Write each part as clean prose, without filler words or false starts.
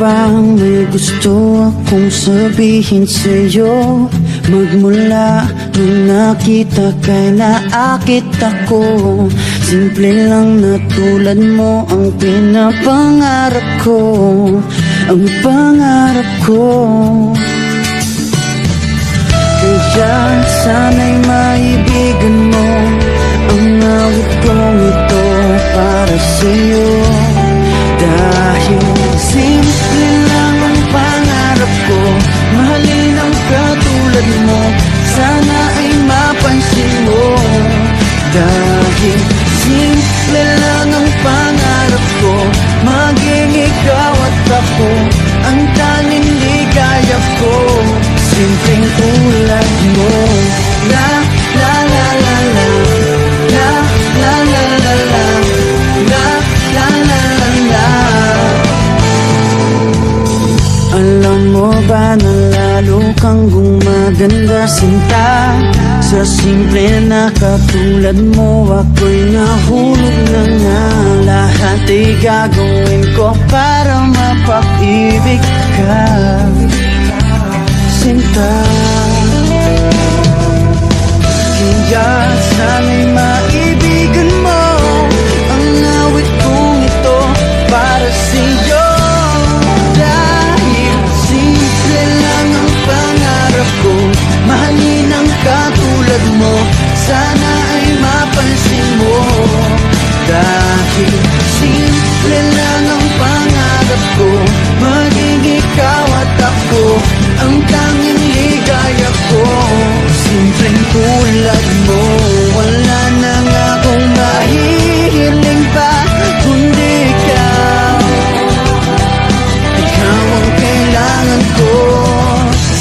bang may gusto akong sabihin sa'yo? Magmula nung nakita kay naakit ako. Simple lang na tulad mo ang pinapangarap ko. Ang pangarap ko. Kaya sana'y maibigan mo ang awit kong ito para sa'yo. Dahil simple lang ang pangarap ko, mahalin ang katulad mo, sana ay mapansin mo. Dahil simple lang ang pangarap ko, maging ikaw at ako ang tanging ligaya ko. Simpleng tulad mo. La la la la la, la la la la la, la la la la la. Alam mo ba na lalo kang gumaganda sinta? Sa simple na katulad mo ako'y nahulog na nga. Lahat ay gagawin ko para mapag-ibig ka, sinta. Kaya sana'y maibigan mo ang awit kong ito para sa'yo. Dahil simple lang ang pangarap ko, mahalin ang katulad mo, sana ay mapansin mo. Dahil simple lang ang pangarap ko, maging ikaw at ako ang tanging ligaya ko. Simpleng tulad mo, wala na nga akong mahihiling pa kundi ikaw. Ikaw ang kailangan ko.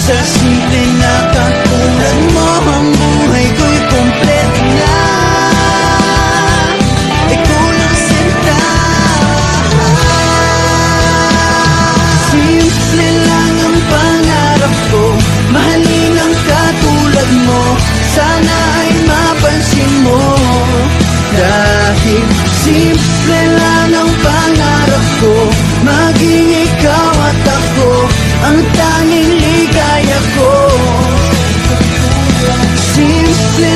Sa simple na katulad mo, ang buhay ko'y kompleto na. Ikaw lang sinta. Simple lang ang pangarap ko, mahalin ang katulad mo, sana ay mapansin mo. Dahil simple lang ang pangarap ko, maging ikaw at ako ang tanging ligaya ko. Simple